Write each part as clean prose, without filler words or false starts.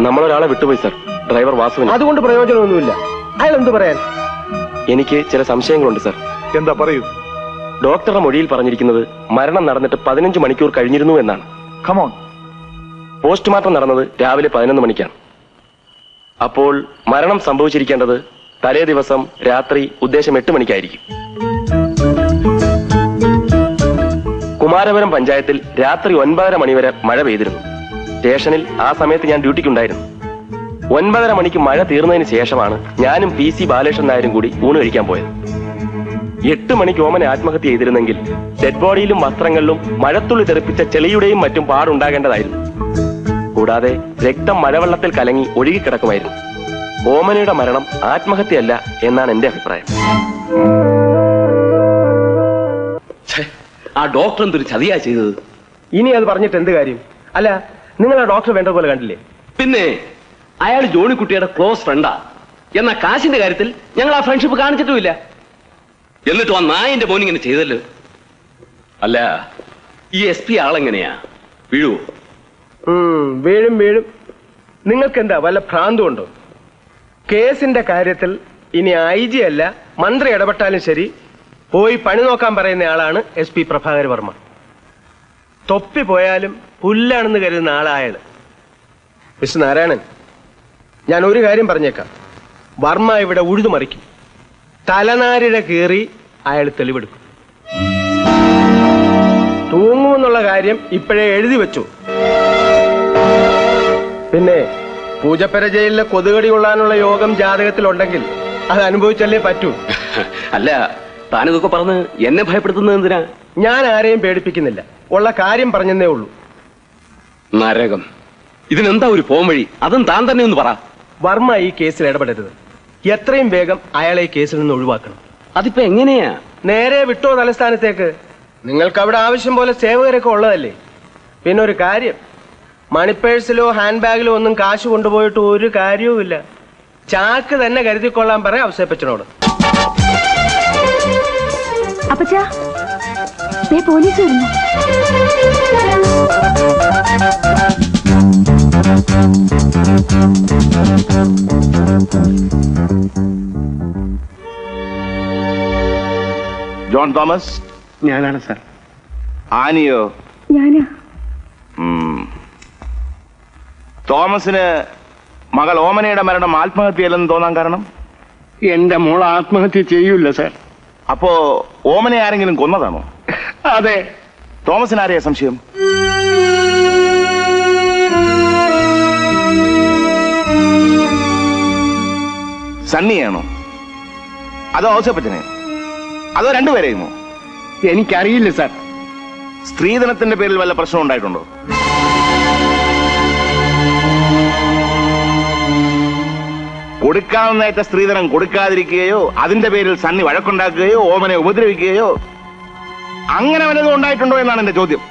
നമ്മളൊരാളെ വിട്ടുപോയി sir, driver വാസുവിന്. അതുകൊണ്ട് പ്രയോജനമൊന്നുമില്ല. അയാൾ എന്ത് പറയാൻ? എനിക്ക് ചില സംശയങ്ങളുണ്ട് സർ. എന്താ പറയൂ. ഡോക്ടറുടെ മൊഴിയിൽ പറഞ്ഞിരിക്കുന്നത് മരണം നടന്നിട്ട് 15 മണിക്കൂർ കഴിഞ്ഞിരുന്നു എന്നാണ്. കമോൺ. പോസ്റ്റ്മോർട്ടം നടന്നത് രാവിലെ 11 മണിക്കാണ്. അപ്പോൾ മരണം സംഭവിച്ചിരിക്കേണ്ടത് തലേ ദിവസം രാത്രി ഉദ്ദേശം 8 മണിക്കായിരിക്കും. കുമാരപുരം പഞ്ചായത്തിൽ രാത്രി 9:30 മണിവരെ മഴ പെയ്തിരുന്നു. സ്റ്റേഷനിൽ ആ സമയത്ത് ഞാൻ ഡ്യൂട്ടിക്കുണ്ടായിരുന്നു. 9:30 മണിക്ക് മഴ തീർന്നതിന് ശേഷമാണ് ഞാനും PC ബാലകൃഷ്ണൻ നായരും കൂടി ഊണ് കഴിക്കാൻ പോയത്. 8 മണിക്ക് ഓമനെ ആത്മഹത്യ ചെയ്തിരുന്നെങ്കിൽ ഡെഡ് ബോഡിയിലും വസ്ത്രങ്ങളിലും മഴത്തുള്ളി തെറിപ്പിച്ച ചെളിയുടെയും മറ്റും പാടുണ്ടാകേണ്ടതായിരുന്നു. കൂടാതെ രക്തം മഴവെള്ളത്തിൽ കലങ്ങി ഒഴുകിക്കിടക്കുമായിരുന്നു. ഓമനയുടെ മരണം ആത്മഹത്യയല്ല എന്നാണ് എന്റെ അഭിപ്രായം. ആ ഡോക്ടർ എന്തൊരു ചതിയാ ചെയ്തത്. ഇനി അത് പറഞ്ഞിട്ട് എന്ത് കാര്യം? അല്ല, നിങ്ങൾ ആ ഡോക്ടർ വേണ്ട പോലെ കണ്ടില്ലേ? പിന്നെ അയാൾ ജോണിക്കുട്ടിയുടെ ക്ലോസ് ഫ്രണ്ടാ. എന്നാ കാശിന്റെ കാര്യത്തിൽ ഞങ്ങൾ ആ ഫ്രണ്ട്ഷിപ്പ് കാണിച്ചിട്ടുമില്ല. എന്നിട്ടും ആ നായന്റെ മോൻ ഇങ്ങനെ ചെയ്തല്ലോ. അല്ല, ഈ SP ആളെങ്ങനെയാ? വീഴുവോ? വീഴും വീഴും. നിങ്ങൾക്ക് എന്താ വല്ല ഭ്രാന്തുണ്ടോ? കേസിന്റെ കാര്യത്തിൽ ഇനി IG അല്ല മന്ത്രി ഇടപെട്ടാലും ശരി, പോയി പണി നോക്കാൻ പറയുന്ന ആളാണ് SP പ്രഭാകർ വർമ്മ. തൊപ്പി പോയാലും പുല്ലാണെന്ന് കരുതുന്ന ആളായത്. മിസ്റ്റർ നാരായണൻ, ഞാൻ ഒരു കാര്യം പറഞ്ഞേക്കാം. വർമ്മ ഇവിടെ ഉഴുതുമറിക്കും. തലനാരിഴ കീറി അയാൾ തെളിവെടുക്കും. തൂങ്ങുമെന്നുള്ള കാര്യം ഇപ്പോഴേ എഴുതി വെച്ചു. പിന്നെ പൂജപ്പര ജയിലിലെ കൊതുകടി കൊള്ളാനുള്ള യോഗം ജാതകത്തിലുണ്ടെങ്കിൽ അത് അനുഭവിച്ചല്ലേ പറ്റൂ. അല്ല, താനിതൊക്കെ പറഞ്ഞ് എന്നെ ഭയപ്പെടുത്തുന്നത് എന്തിനാ? ഞാൻ ആരെയും പേടിപ്പിക്കുന്നില്ല, ഉള്ള കാര്യം പറഞ്ഞെന്നേ ഉള്ളൂ. നരകം. ഇതിനെന്താ ഒരു പോം വഴി? അതും താൻ തന്നെ ഒന്ന് പറ. വർമ്മ ഈ കേസിൽ ഇടപെടരുത്. എത്രയും വേഗം അയാളെ ഈ കേസിൽ നിന്ന് ഒഴിവാക്കണം. അതിപ്പോ എങ്ങനെയാ? നേരെ വിട്ടോ തലസ്ഥാനത്തേക്ക്. നിങ്ങൾക്ക് അവിടെ ആവശ്യം പോലെ സേവകരൊക്കെ ഉള്ളതല്ലേ. പിന്നെ ഒരു കാര്യം, മണിപ്പേഴ്സിലോ ഹാൻഡ് ബാഗിലോ ഒന്നും കാശ് കൊണ്ടുപോയിട്ട് ഒരു കാര്യവുമില്ല. ചാക്ക് തന്നെ കരുതിക്കൊള്ളാൻ പറയാം ഔസേപ്പച്ചനോട്. അപ്പച്ചാ, പോലീസ് വരുന്നു. John Thomas? ഞാനാണ് സാർ. ആനിയോ? ഞാനാ. തോമസിന് മകൾ ഓമനയുടെ മരണം ആത്മഹത്യയല്ലെന്ന് തോന്നാൻ കാരണം? എന്റെ മോൾ ആത്മഹത്യ ചെയ്യൂല സാർ. അപ്പോ ഓമനെ ആരെങ്കിലും കൊന്നതാണോ? അതെ. തോമസിന് ആരെയാ സംശയം? സണ്ണിയാണോ? അതോ ഔസേപ്പച്ചനെ? അതോ രണ്ടുപേരെയുമോ? എനിക്കറിയില്ല സാർ. സ്ത്രീധനത്തിന്റെ പേരിൽ വല്ല പ്രശ്നം ഉണ്ടായിട്ടുണ്ടോ? കൊടുക്കാവുന്നേറ്റ സ്ത്രീധനം കൊടുക്കാതിരിക്കുകയോ അതിന്റെ പേരിൽ സണ്ണി വഴക്കുണ്ടാക്കുകയോ ഓമനെ ഉപദ്രവിക്കുകയോ അങ്ങനെ വല്ലതും ഉണ്ടായിട്ടുണ്ടോ എന്നാണ് എന്റെ ചോദ്യം.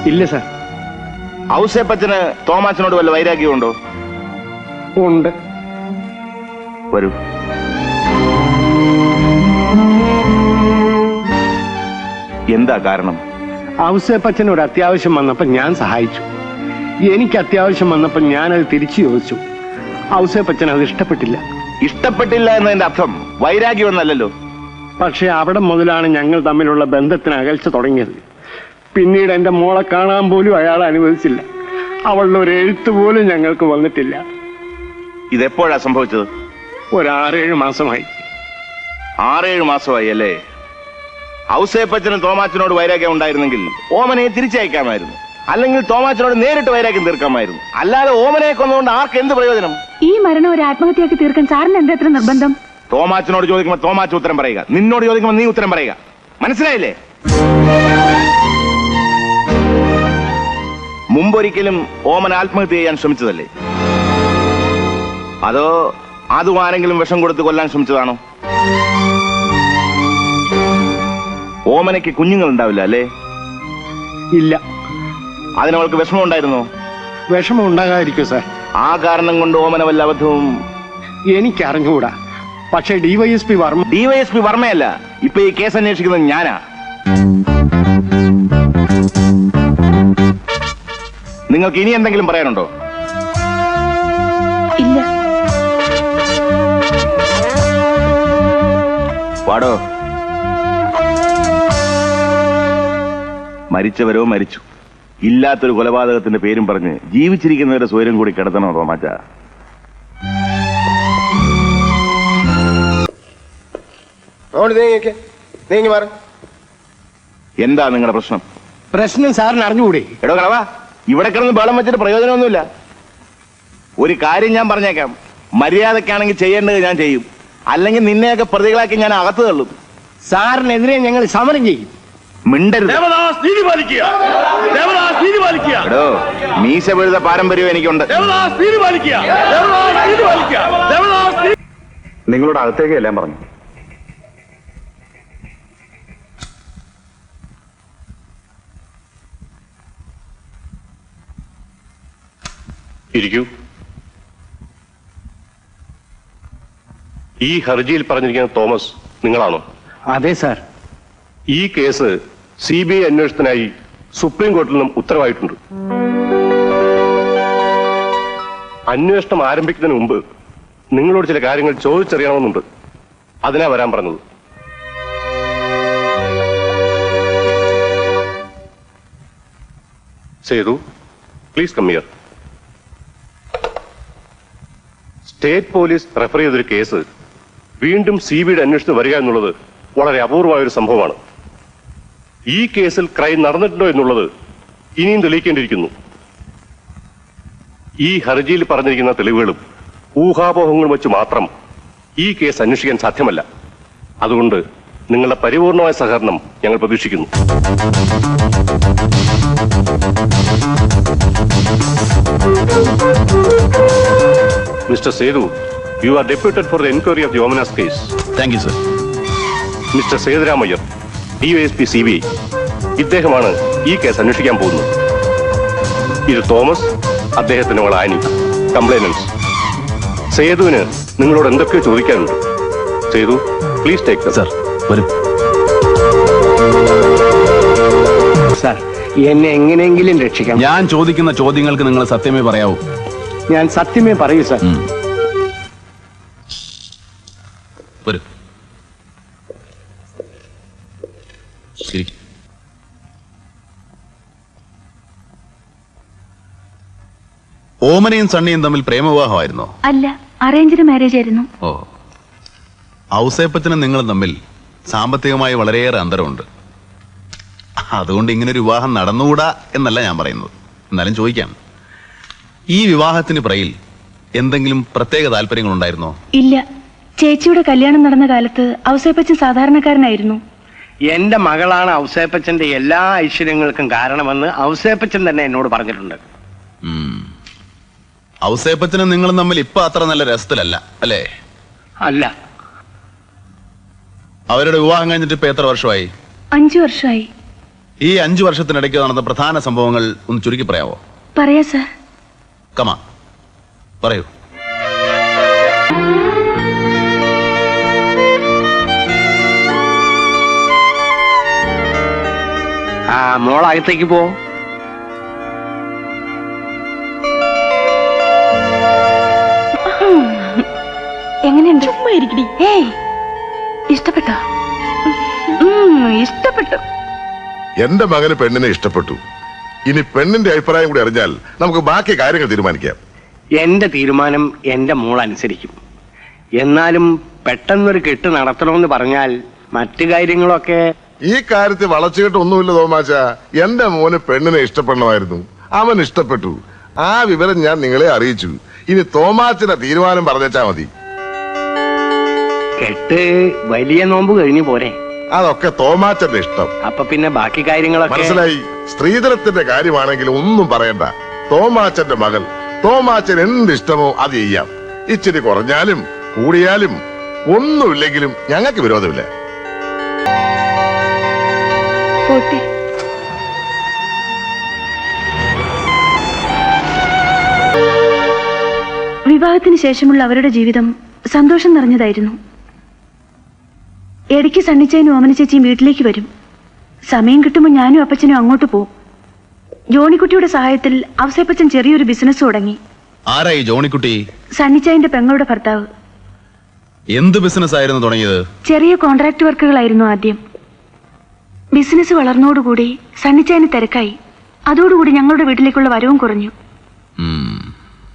ഇല്ല സാർ. ഔസേപ്പച്ചന് തോമാച്ചനോട് വല്ല വൈരാഗ്യമുണ്ടോ? ഉണ്ട്. വരൂ. എന്താ കാരണം? ഔസേപ്പച്ചന് ഒരു അത്യാവശ്യം വന്നപ്പോ ഞാൻ സഹായിച്ചു. എനിക്ക് അത്യാവശ്യം വന്നപ്പോ ഞാനത് തിരിച്ചു ചോദിച്ചു. ഔസേപ്പച്ചൻ അത് ഇഷ്ടപ്പെട്ടില്ല. ഇഷ്ടപ്പെട്ടില്ല എന്നതിന്റെ അർത്ഥം വൈരാഗ്യം എന്നല്ലല്ലോ. പക്ഷെ അവിടെ മുതലാണ് ഞങ്ങൾ തമ്മിലുള്ള ബന്ധത്തിന് അകൽച്ച തുടങ്ങിയത്. പിന്നീട് എന്റെ മോളെ കാണാൻ പോലും അയാൾ അനുവദിച്ചില്ല. അവളുടെ ഒരു എഴുത്ത് പോലും ഞങ്ങൾക്ക് വന്നിട്ടില്ല. ഇതെപ്പോഴാ സംഭവിച്ചത്? ഒരു 6-7 മാസമായി. 6-7 മാസമായി അല്ലേ? ഔസേപ്പച്ചനും തോമാച്ചനോട് വൈരാഗ്യം ഉണ്ടായിരുന്നെങ്കിൽ ഓമനയെ തിരിച്ചയക്കാമായിരുന്നു. അല്ലെങ്കിൽ തോമാച്ചനോട് നേരിട്ട് വൈരാഗ്യം തീർക്കാമായിരുന്നു. അല്ലാതെ ഓമനയെ കൊന്നുകൊണ്ട് ആർക്ക് എന്ത് പ്രയോജനം? ഈ മരണം ഒരു ആത്മഹത്യയാക്കി തീർക്കാൻ സാറിന് എന്താ എത്ര നിർബന്ധം? തോമാച്ചനോട് ചോദിക്കുമ്പോൾ തോമാച്ച ഉത്തരം പറയുക, നിന്നോട് ചോദിക്കുമ്പോൾ നീ ഉത്തരം പറയുക. മനസ്സിലായില്ലേ? മുമ്പൊരിക്കലും ഓമൻ ആത്മഹത്യ ചെയ്യാൻ ശ്രമിച്ചതല്ലേ? അതോ അതും ആരെങ്കിലും വിഷം കൊടുത്ത് കൊല്ലാൻ ശ്രമിച്ചതാണോ? ഓമനയ്ക്ക് കുഞ്ഞുങ്ങൾ ഉണ്ടാവില്ല അല്ലേ? ഇല്ല. അതിനവൾക്ക് വിഷമം ഉണ്ടായിരുന്നോ? വിഷമം ഉണ്ടാകാതിരിക്കും സാർ. ആ കാരണം കൊണ്ട് ഓമന വല്ല അബദ്ധവും? എനിക്കറിഞ്ഞുകൂടാ. പക്ഷെ ഡിവൈഎസ്പി വർമ്മയല്ല ഇപ്പൊ ഈ കേസ് അന്വേഷിക്കുന്നത് ഞാനാ. നിങ്ങൾക്ക് ഇനി എന്തെങ്കിലും പറയാനുണ്ടോ? പാടോ. മരിച്ചവരോ മരിച്ചു. ഇല്ലാത്തൊരു കൊലപാതകത്തിന്റെ പേരും പറഞ്ഞ് ജീവിച്ചിരിക്കുന്നവരുടെ സ്വൈരം കൂടി കിടത്തണോ തോമാച്ച? എന്താ നിങ്ങളുടെ പ്രശ്നം? പ്രശ്നം സാറിന് അറിഞ്ഞുകൂടെ? എടോ കളവാ, ഇവിടെ കിടന്ന് ബഹളം വെച്ചിട്ട് പ്രയോജനമൊന്നുമില്ല. ഒരു കാര്യം ഞാൻ പറഞ്ഞേക്കാം, മര്യാദക്കാണെങ്കിൽ ചെയ്യേണ്ടത് ഞാൻ ചെയ്യും, അല്ലെങ്കിൽ നിന്നെയൊക്കെ പ്രതികളാക്കി ഞാൻ അകത്ത് തള്ളും. സാറിനെതിരെ ഞങ്ങൾ സമരം ചെയ്യും. മിണ്ടരുത്. എടോ, മീശ വെഴുത പാരമ്പര്യം എനിക്കുണ്ട്. നിങ്ങളോട് അകത്തേക്ക് എല്ലാം പറഞ്ഞു. ഇരിക്കൂ. ഈ ഹർജിയിൽ പറഞ്ഞിരിക്കുന്ന തോമസ് നിങ്ങളാണോ? അതെ സാർ. ഈ കേസ് CBI അന്വേഷണത്തിനായി സുപ്രീം കോടതിയിൽ നിന്നും ഉത്തരവായിട്ടുണ്ട്. അന്വേഷണം ആരംഭിക്കുന്നതിന് മുമ്പ് നിങ്ങളോട് ചില കാര്യങ്ങൾ ചോദിച്ചറിയണമെന്നുണ്ട്. അതിനാ വരാൻ പറഞ്ഞത്. Sethu, please come here. State police refer ചെയ്തൊരു കേസ് വീണ്ടും CBIയുടെ അന്വേഷണത്തിൽ വരിക എന്നുള്ളത് വളരെ അപൂർവമായൊരു സംഭവമാണ്. ഈ കേസിൽ ക്രൈം നടന്നിട്ടുണ്ടോ എന്നുള്ളത് ഇനിയും തെളിയിക്കേണ്ടിയിരിക്കുന്നു. ഈ ഹർജിയിൽ പറഞ്ഞിരിക്കുന്ന തെളിവുകളും ഊഹാപോഹങ്ങളും വെച്ച് മാത്രം ഈ കേസ് അന്വേഷിക്കാൻ സാധ്യമല്ല. അതുകൊണ്ട് നിങ്ങളുടെ പരിപൂർണമായ സഹകരണം ഞങ്ങൾ പ്രതീക്ഷിക്കുന്നു. Mr. Sethu, you are deputed for the inquiry of the Omanas case. Thank you sir. Mr. Sethuramaiyer, DYSP CBI, ഇദ്ദേഹമാണ് ഈ കേസ് അന്വേഷിക്കാൻ പോകുന്നത്. ഇത് തോമസ്, അദ്ദേഹത്തിന്റെ മകൾ ആനി, കംപ്ലൈനൻസ്. സേതുവിന് നിങ്ങളോട് എന്തൊക്കെയോ ചോദിക്കാനുണ്ട്. സേതു, പ്ലീസ് ടേക്ക് സർ, വരൂ. സാർ, എന്നെ എങ്ങനെയെങ്കിലും രക്ഷിക്കാം. ഞാൻ ചോദിക്കുന്ന ചോദ്യങ്ങൾക്ക് നിങ്ങൾ സത്യമേ പറയാവൂ. ഞാൻ സത്യമേ പറയൂ സാർ. വരൂ. ശരി. ഓമനയും സണ്ണിയും തമ്മിൽ പ്രേമവിവാഹമായിരുന്നോ? അല്ല, അറേഞ്ച്ഡ് മാരേജ് ആയിരുന്നു. ഓ. ഔസേപ്പച്ചനും നിങ്ങളും തമ്മിൽ സാമ്പത്തികമായി വളരെയേറെ അന്തരമുണ്ട്. അതുകൊണ്ട് ഇങ്ങനൊരു വിവാഹം നടന്നുകൂടാ എന്നല്ല ഞാൻ പറയുന്നത്. എന്നാലും ചോദിക്കാം, ഈ വിവാഹത്തിന് പുറകിൽ എന്തെങ്കിലും പ്രത്യേക താല്പര്യങ്ങൾ ഉണ്ടായിരുന്നോ? ഇല്ല, ചേച്ചിയുടെ കല്യാണം നടന്ന കാലത്ത് ഔസേപ്പച്ചൻ സാധാരണക്കാരനായിരുന്നു. എന്റെ മകളാണ് ഔസേപ്പച്ചന്റെ എല്ലാ ഐശ്വര്യങ്ങൾക്കും കാരണമെന്ന് ഔസേപ്പച്ചൻ തന്നെ എന്നോട് പറഞ്ഞിട്ടുണ്ട്. ഔസേപ്പച്ചനും നിങ്ങളും തമ്മിൽ ഇപ്പൊ അത്ര നല്ല രസത്തിലല്ല അല്ലേ? അല്ല. അവരുടെ വിവാഹം കഴിഞ്ഞിട്ട് ഇപ്പൊ എത്ര വർഷമായി? 5 വർഷമായി. ഈ 5 വർഷത്തിനിടയ്ക്ക് നടന്ന പ്രധാന സംഭവങ്ങൾ ഒന്ന് ചുരുക്കി പറയാവോ? പറയാ സാർ. കമാ, പറയൂ. മോളകത്തേക്ക് പോ. എങ്ങനെയുണ്ട്? ചുമ്മാ ഇരിക്കടി. ഏയ്, ഇഷ്ടപ്പെട്ടോ? ഇഷ്ടപ്പെട്ടു. എന്റെ മകന് പെണ്ണിനെ ഇഷ്ടപ്പെട്ടു. ഇനി പെണ്ണിന്റെ അഭിപ്രായം കൂടി അറിഞ്ഞാൽ നമുക്ക് ബാക്കി കാര്യങ്ങൾ തീരുമാനിക്കാം. എന്റെ തീരുമാനം എന്റെ മോൾ അനുസരിക്കും. എന്നാലും പെട്ടെന്നൊരു കെട്ട് നടത്തണമെന്ന് പറഞ്ഞാൽ മറ്റു കാര്യങ്ങളൊക്കെ. ഈ കാര്യത്തിൽ വളച്ചുകെട്ടൊന്നുമില്ല തോമാച്ച. എന്റെ മോന് പെണ്ണിനെ ഇഷ്ടപ്പെടണമായിരുന്നു, അവൻ ഇഷ്ടപ്പെട്ടു. ആ വിവരം ഞാൻ നിങ്ങളെ അറിയിച്ചു. ഇനി തോമാച്ചന്റെ തീരുമാനം പറഞ്ഞേച്ചാ മതി. കെട്ട് വലിയ നോമ്പ് കഴിഞ്ഞു പോരെ? അതൊക്കെ തോമാച്ചന്റെ ഇഷ്ടം. അപ്പൊ പിന്നെ ബാക്കി കാര്യങ്ങളൊക്കെ മനസ്സിലായി. സ്ത്രീധനത്തിന്റെ കാര്യമാണെങ്കിൽ ഒന്നും പറയണ്ട. തോമാച്ചന്റെ മകൾ, തോമാച്ചൻ എന്ത് ഇഷ്ടമോ അത് ചെയ്യാം. ഇച്ചിരി കുറഞ്ഞാലും കൂടിയാലും ഒന്നുമില്ലെങ്കിലും ഞങ്ങൾക്ക് വിരോധമില്ല. വിവാഹത്തിന് ശേഷമുള്ള അവരുടെ ജീവിതം സന്തോഷം നിറഞ്ഞതായിരുന്നു. ഇടയ്ക്ക് സണ്ണിച്ചേനും ഓമന ചേച്ചിയും വീട്ടിലേക്ക് വരും. സമയം കിട്ടുമ്പോൾ ഞാനും അപ്പച്ചനും അങ്ങോട്ട് പോവും. ജോണിക്കുട്ടിയുടെ സഹായത്തിൽ ഔസേപ്പച്ചൻ ചെറിയൊരു ബിസിനസ് തുടങ്ങി. ആരായി ജോണിക്കുട്ടി? സണ്ണിച്ചായന്റെ പെങ്ങളുടെ ഭർത്താവ്. എന്ത് ബിസിനസ് ആയിരുന്നു തുടങ്ങിയത്? ചെറിയ കോൺട്രാക്ട് വർക്കുകളായിരുന്നു ആദ്യം. ബിസിനസ് വളർന്നോടുകൂടി സണ്ണിച്ചായന് തിരക്കായി. അതോടുകൂടി ഞങ്ങളുടെ വീട്ടിലേക്കുള്ള വരവും കുറഞ്ഞു.